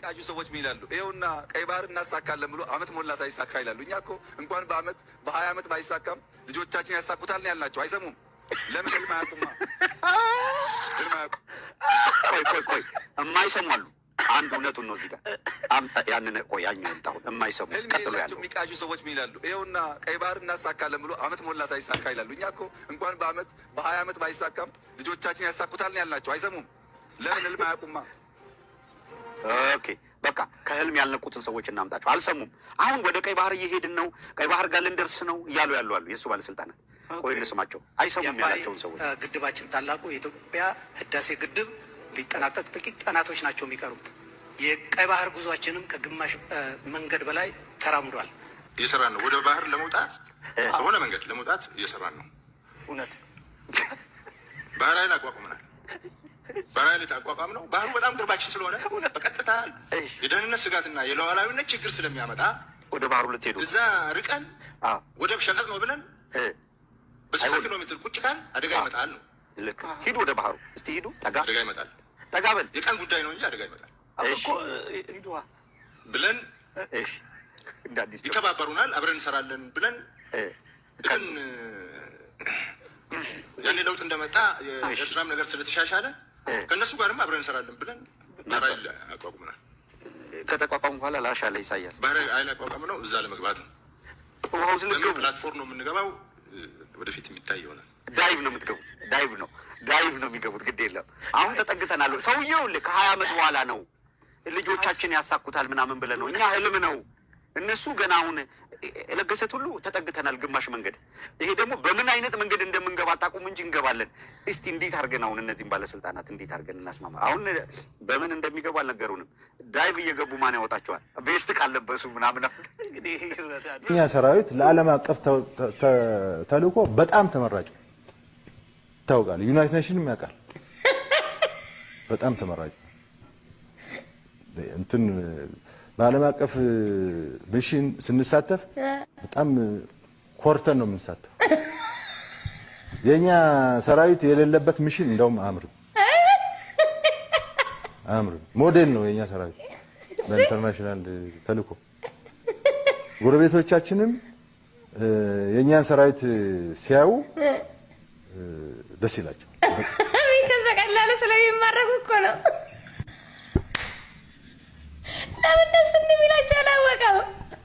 የሚቃጁ ሰዎች ምን ይላሉ? ይኸውና ቀይ ባህር እናሳካለን ብሎ አመት ሞላ ሳይሳካ ይላሉ። እኛ እኮ እንኳን በአመት በ20 አመት ባይሳካም ልጆቻችን ያሳኩታል ነው ያልናቸው። አይሰሙም። ለምን ህልም አያውቁማ? ቆይ የማይሰሙ አሉ። አንድ እውነቱን ነው እዚህ ጋር ያንን ያኛው እንጣው የማይሰሙ ቀጥሎ ያለው የሚቃጁ ሰዎች ምን ይላሉ? ይኸውና ቀይ ባህር እናሳካለን ብሎ አመት ሞላ ሳይሳካ ይላሉ። እኛ እኮ እንኳን በአመት በ20 አመት ባይሳካም ልጆቻችን ያሳኩታል ነው ያልናቸው። አይሰሙም። ለምን ህልም አያውቁማ? ኦኬ በቃ ከህልም ያልነቁትን ሰዎች እናምጣቸው። አልሰሙም። አሁን ወደ ቀይ ባህር እየሄድን ነው፣ ቀይ ባህር ጋር ልንደርስ ነው እያሉ ያሉ አሉ የእሱ ባለስልጣናት። ቆይ እንስማቸው። አይሰሙም ያላቸውን ሰዎች። ግድባችን ታላቁ የኢትዮጵያ ህዳሴ ግድብ ሊጠናቀቅ ጥቂት ቀናቶች ናቸው የሚቀሩት። የቀይ ባህር ጉዟችንም ከግማሽ መንገድ በላይ ተራምዷል። እየሰራን ነው። ወደ ባህር ለመውጣት በሆነ መንገድ ለመውጣት እየሰራን ነው። እውነት ባህር ኃይል አቋቁመናል። ባህር ኃይል አቋቋም ነው። ባህሩ በጣም ቅርባችን ስለሆነ በቀጥታ የደህንነት ስጋትና የሉዓላዊነት ችግር ስለሚያመጣ ወደ ባህሩ ልትሄዱ እዛ ርቀን ወደብ ሸቀጥ ነው ብለን በ60 ኪሎ ሜትር ቁጭ ካል አደጋ ይመጣል ነው። ልክ ሂዱ፣ ወደ ባህሩ እስቲ ሂዱ። ጠጋ አደጋ ይመጣል። ጠጋ በል። የቀን ጉዳይ ነው እንጂ አደጋ ይመጣል እኮ ሂዱዋ ብለን እሺ፣ እንዳዲስ ይተባበሩናል። አብረን እንሰራለን ብለን ግን ያኔ ለውጥ እንደመጣ የኤርትራም ነገር ስለተሻሻለ ከእነሱ ጋርም አብረን እንሰራለን ብለን ባህር ኃይል አቋቁመናል። ከተቋቋሙ በኋላ ላሻለ ኢሳያስ ባህር ኃይል አቋቋም ነው። እዛ ለመግባት ነው። ውሃው ዝልገቡ ፕላትፎርም ነው የምንገባው። ወደፊት የሚታይ ይሆናል። ዳይቭ ነው የምትገቡት። ዳይቭ ነው የሚገቡት። ግድ የለም አሁን ተጠግተናል። ሰውዬው ከ20 አመት በኋላ ነው ልጆቻችን ያሳኩታል ምናምን ብለን ነው እኛ ህልም ነው። እነሱ ገና አሁን ለገሰት ሁሉ ተጠግተናል ግማሽ መንገድ። ይሄ ደግሞ በምን አይነት መንገድ እንደምንገባ አጣቁም እንጂ እንገባለን። እስቲ እንዴት አድርገን አሁን እነዚህን ባለስልጣናት እንዴት አድርገን እናስማማ? አሁን በምን እንደሚገቡ አልነገሩንም። ዳይቭ እየገቡ ማን ያወጣቸዋል? ቬስት ካልለበሱ ምናምን። እኛ ሰራዊት ለዓለም አቀፍ ተልእኮ በጣም ተመራጭ ይታወቃል። ዩናይትድ ኔሽንም ያውቃል። በጣም ተመራጭ እንትን በዓለም አቀፍ ሚሽን ስንሳተፍ በጣም ኮርተን ነው የምንሳተፍ። የኛ ሰራዊት የሌለበት ሚሽን እንደውም አያምርም። ሞዴል ነው የኛ ሰራዊት በኢንተርናሽናል ተልእኮ። ጎረቤቶቻችንም የኛን ሰራዊት ሲያዩ ደስ ይላቸው። ቢከስ በቀላሉ ስለሚማረኩ እኮ ነው። ለምን ደስ እንደሚላቸው አላወቀም።